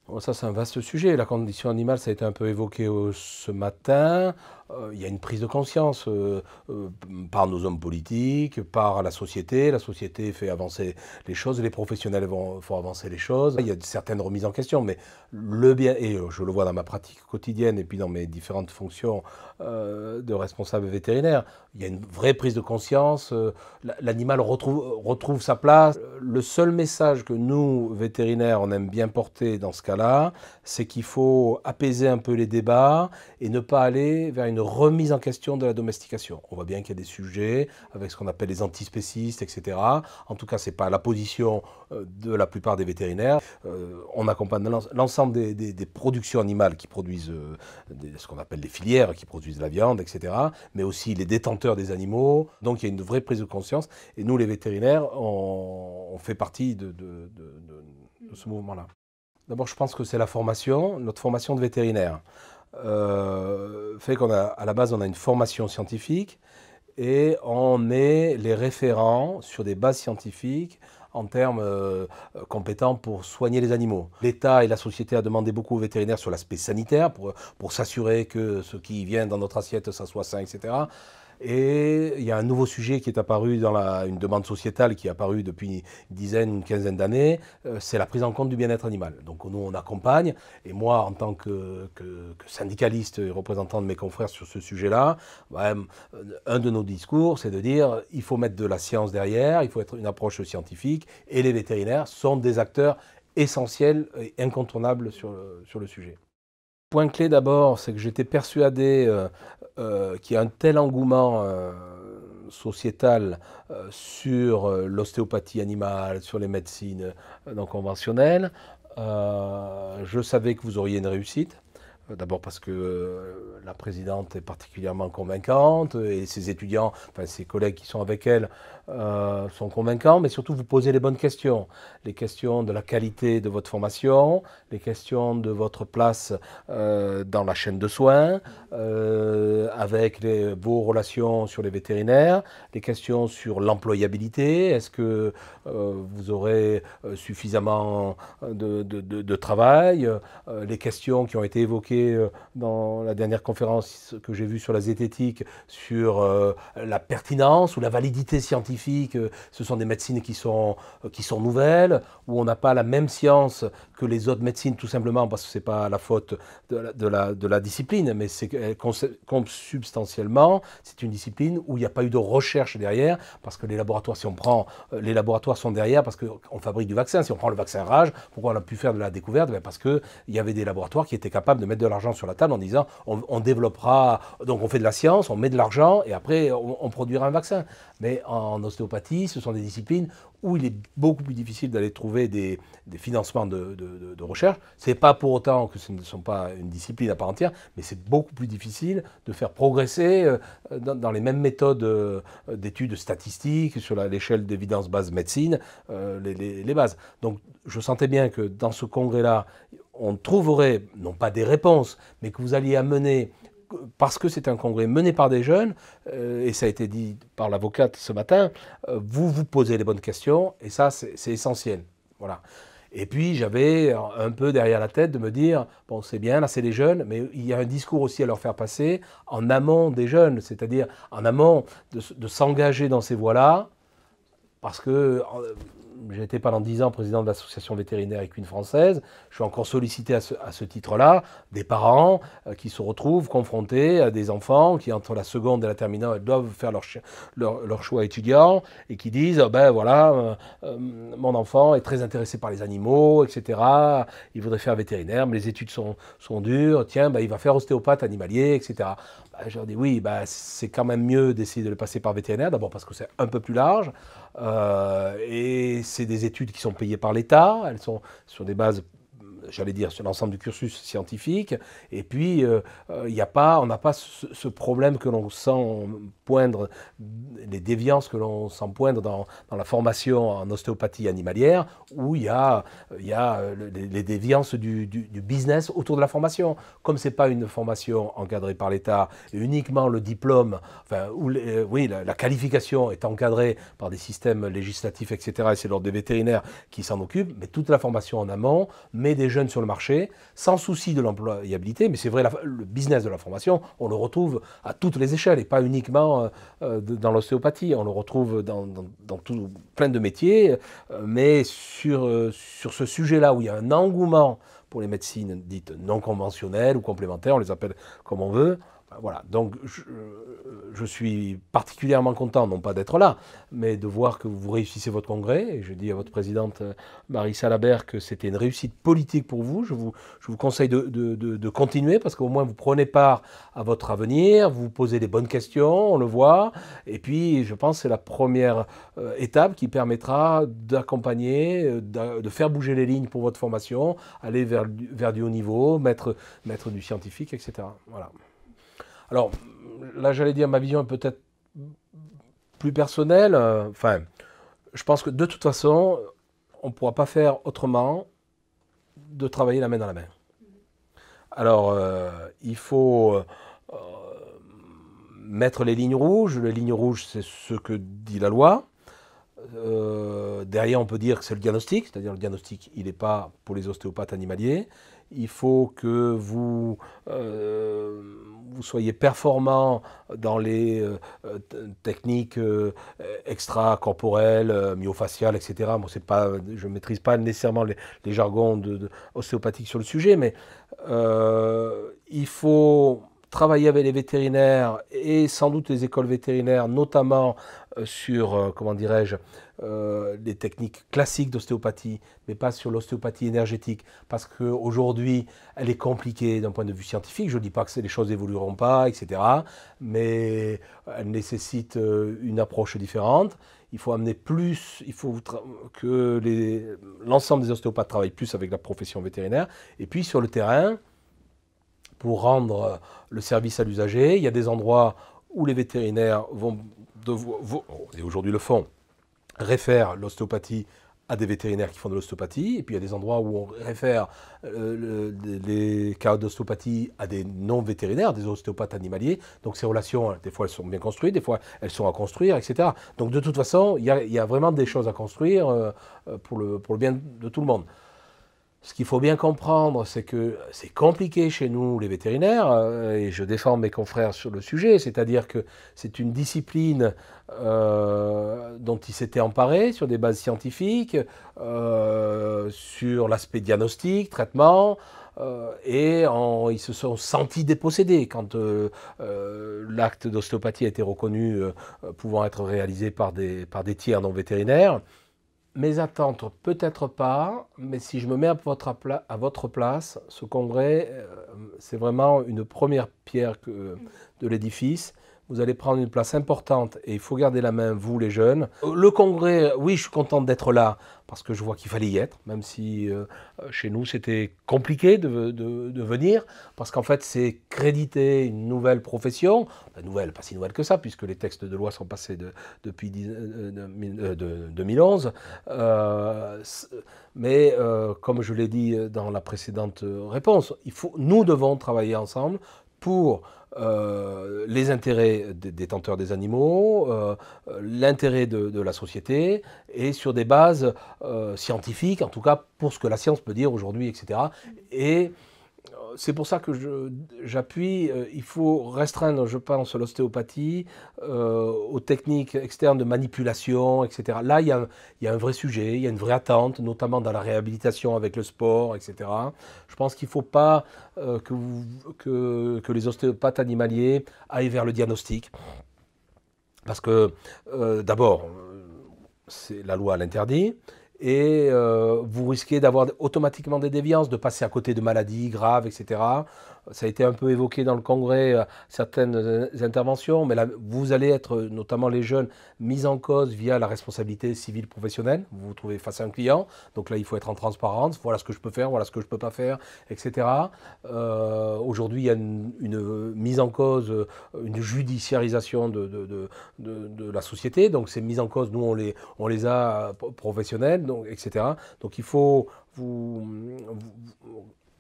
Oh, ça, c'est un vaste sujet. La condition animale, ça a été un peu évoqué ce matin. Il y a une prise de conscience euh, par nos hommes politiques, par la société. La société fait avancer les choses, les professionnels font avancer les choses. Il y a certaines remises en question, mais le bien, et je le vois dans ma pratique quotidienne et puis dans mes différentes fonctions de responsable vétérinaire, il y a une vraie prise de conscience. L'animal retrouve sa place. Le seul message que nous, vétérinaires, on aime bien porter dans ce cas-là, c'est qu'il faut apaiser un peu les débats et ne pas aller vers une remise en question de la domestication. On voit bien qu'il y a des sujets avec ce qu'on appelle les antispécistes, etc. En tout cas, ce n'est pas la position de la plupart des vétérinaires. On accompagne l'ensemble des productions animales qui produisent ce qu'on appelle les filières, qui produisent de la viande, etc. Mais aussi les détenteurs des animaux. Donc il y a une vraie prise de conscience. Et nous, les vétérinaires, on fait partie de ce mouvement-là. D'abord, je pense que c'est la formation, notre formation de vétérinaire. Fait qu'on a, à la base, on a une formation scientifique et on est les référents sur des bases scientifiques en termes compétents pour soigner les animaux. L'État et la société a demandé beaucoup aux vétérinaires sur l'aspect sanitaire pour s'assurer que ce qui vient dans notre assiette, ça soit sain, etc. Et il y a un nouveau sujet qui est apparu dans une demande sociétale qui est apparue depuis une dizaine, une quinzaine d'années, c'est la prise en compte du bien-être animal. Donc nous, on accompagne, et moi, en tant que syndicaliste et représentant de mes confrères sur ce sujet-là, ouais, un de nos discours, c'est de dire il faut mettre de la science derrière, il faut être une approche scientifique, et les vétérinaires sont des acteurs essentiels et incontournables sur le sujet. Point clé d'abord, c'est que j'étais persuadé qu'il y a un tel engouement sociétal sur l'ostéopathie animale, sur les médecines non conventionnelles. Je savais que vous auriez une réussite. D'abord parce que la présidente est particulièrement convaincante et ses étudiants, enfin ses collègues qui sont avec elle, sont convaincants, mais surtout vous posez les bonnes questions. Les questions de la qualité de votre formation, les questions de votre place dans la chaîne de soins, avec vos relations sur les vétérinaires, les questions sur l'employabilité. Est-ce que vous aurez suffisamment de travail, les questions qui ont été évoquées dans la dernière conférence que j'ai vue sur la zététique, sur la pertinence ou la validité scientifique. Ce sont des médecines qui sont nouvelles, où on n'a pas la même science que les autres médecines, tout simplement parce que ce n'est pas la faute de la discipline, mais c'est consubstantiellement, c'est une discipline où il n'y a pas eu de recherche derrière, parce que les laboratoires, si on prend, les laboratoires sont derrière parce qu'on fabrique du vaccin. Si on prend le vaccin rage, pourquoi on a pu faire de la découverte? Parce qu'il y avait des laboratoires qui étaient capables de mettre de l'argent sur la table en disant on développera, donc on fait de la science, on met de l'argent et après on produira un vaccin. Mais en ostéopathie, ce sont des disciplines où il est beaucoup plus difficile d'aller trouver des financements de recherche. Ce n'est pas pour autant que ce ne sont pas une discipline à part entière, mais c'est beaucoup plus difficile de faire progresser dans les mêmes méthodes d'études statistiques sur l'échelle d'évidence base médecine, les bases. Donc je sentais bien que dans ce congrès-là, on trouverait, non pas des réponses, mais que vous alliez amener, parce que c'est un congrès mené par des jeunes, et ça a été dit par l'avocate ce matin, vous vous posez les bonnes questions, et ça c'est essentiel. Voilà. Et puis j'avais un peu derrière la tête de me dire, bon c'est bien, là c'est les jeunes, mais il y a un discours aussi à leur faire passer en amont des jeunes, c'est-à-dire en amont de s'engager dans ces voies-là, parce que j'ai été pendant 10 ans président de l'association vétérinaire équine française. Je suis encore sollicité à ce titre-là, des parents qui se retrouvent confrontés à des enfants qui, entre la seconde et la terminale, doivent faire leur choix étudiant et qui disent ben voilà, mon enfant est très intéressé par les animaux, etc. Il voudrait faire vétérinaire, mais les études sont dures. Tiens, ben, il va faire ostéopathe animalier, etc. Ben, je leur dis oui, ben, c'est quand même mieux d'essayer de le passer par vétérinaire, d'abord parce que c'est un peu plus large. Et c'est des études qui sont payées par l'État, elles sont sur des bases, j'allais dire, sur l'ensemble du cursus scientifique. Et puis, on n'a pas ce problème que l'on sent poindre les déviances que l'on sent poindre dans la formation en ostéopathie animalière, où il y a les déviances du business autour de la formation. Comme ce n'est pas une formation encadrée par l'État, et uniquement le diplôme, enfin, oui, la qualification est encadrée par des systèmes législatifs, etc., et c'est l'ordre des vétérinaires qui s'en occupe, mais toute la formation en amont met des jeunes sur le marché, sans souci de l'employabilité, mais c'est vrai, le business de la formation, on le retrouve à toutes les échelles, et pas uniquement dans l'ostéopathie, on le retrouve dans plein de métiers, mais sur ce sujet-là où il y a un engouement pour les médecines dites non conventionnelles ou complémentaires, on les appelle comme on veut. Voilà, donc je suis particulièrement content, non pas d'être là, mais de voir que vous réussissez votre congrès. Et je dis à votre présidente Marie Salabert que c'était une réussite politique pour vous. Je vous conseille de continuer parce qu'au moins vous prenez part à votre avenir, vous posez les bonnes questions, on le voit. Et puis je pense que c'est la première étape qui permettra d'accompagner, de faire bouger les lignes pour votre formation, aller vers du haut niveau, mettre du scientifique, etc. Voilà. Alors, là, j'allais dire, ma vision est peut-être plus personnelle. Enfin, je pense que de toute façon, on ne pourra pas faire autrement de travailler la main dans la main. Alors, il faut mettre les lignes rouges. Les lignes rouges, c'est ce que dit la loi. Derrière, on peut dire que c'est le diagnostic, c'est-à-dire le diagnostic, il n'est pas pour les ostéopathes animaliers. Il faut que vous soyez performant dans les techniques extracorporelles, myofaciales, etc. Bon, je ne maîtrise pas nécessairement les jargons ostéopathiques sur le sujet, mais il faut travailler avec les vétérinaires et sans doute les écoles vétérinaires, notamment sur, comment dirais-je, les techniques classiques d'ostéopathie, mais pas sur l'ostéopathie énergétique, parce qu'aujourd'hui, elle est compliquée d'un point de vue scientifique. Je ne dis pas que les choses n'évolueront pas, etc., mais elle nécessite une approche différente. Il faut amener plus, il faut que l'ensemble des ostéopathes travaillent plus avec la profession vétérinaire, et puis sur le terrain, pour rendre le service à l'usager. Il y a des endroits où les vétérinaires et aujourd'hui le font, réfèrent l'ostéopathie à des vétérinaires qui font de l'ostéopathie, et puis il y a des endroits où on réfère les cas d'ostéopathie à des non-vétérinaires, des ostéopathes animaliers. Donc ces relations, des fois elles sont bien construites, des fois elles sont à construire, etc. Donc de toute façon, il y a vraiment des choses à construire pour le bien de tout le monde. Ce qu'il faut bien comprendre, c'est que c'est compliqué chez nous, les vétérinaires, et je défends mes confrères sur le sujet, c'est-à-dire que c'est une discipline dont ils s'étaient emparés sur des bases scientifiques, sur l'aspect diagnostic, traitement, et ils se sont sentis dépossédés quand l'acte d'ostéopathie a été reconnu pouvant être réalisé par des tiers non vétérinaires. Mes attentes, peut-être pas, mais si je me mets à votre place, ce congrès, c'est vraiment une première pierre de l'édifice. Vous allez prendre une place importante et il faut garder la main, vous les jeunes. Le congrès, oui, je suis content d'être là parce que je vois qu'il fallait y être, même si chez nous c'était compliqué de venir, parce qu'en fait c'est créditer une nouvelle profession, nouvelle, pas si nouvelle que ça, puisque les textes de loi sont passés depuis 2011, mais comme je l'ai dit dans la précédente réponse, nous devons travailler ensemble pour les intérêts des détenteurs des animaux, l'intérêt de la société, et sur des bases scientifiques, en tout cas pour ce que la science peut dire aujourd'hui, etc. Et c'est pour ça que j'appuie, il faut restreindre, je pense, l'ostéopathie aux techniques externes de manipulation, etc. Là, il y a un vrai sujet, il y a une vraie attente, notamment dans la réhabilitation avec le sport, etc. Je pense qu'il ne faut pas que les ostéopathes animaliers aillent vers le diagnostic. Parce que, d'abord, la loi l'interdit. et vous risquez d'avoir automatiquement des déviances, de passer à côté de maladies graves, etc. Ça a été un peu évoqué dans le Congrès, certaines interventions, mais là, vous allez être, notamment les jeunes, mis en cause via la responsabilité civile professionnelle. Vous vous trouvez face à un client, donc là, il faut être en transparence. Voilà ce que je peux faire, voilà ce que je ne peux pas faire, etc. Aujourd'hui, il y a une mise en cause, une judiciarisation de la société. Donc, ces mises en cause, nous, on les a professionnelles, donc, etc. Donc, il faut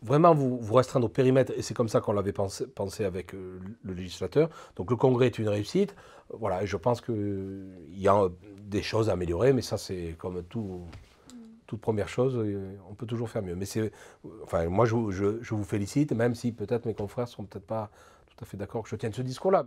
vraiment vous restreindre au périmètre, et c'est comme ça qu'on l'avait pensé avec le législateur. Donc le Congrès est une réussite. Voilà, et je pense qu'il y a des choses à améliorer, mais ça c'est comme toute première chose, on peut toujours faire mieux. Mais enfin, moi je vous félicite, même si peut-être mes confrères ne seront peut-être pas tout à fait d'accord que je tienne ce discours-là.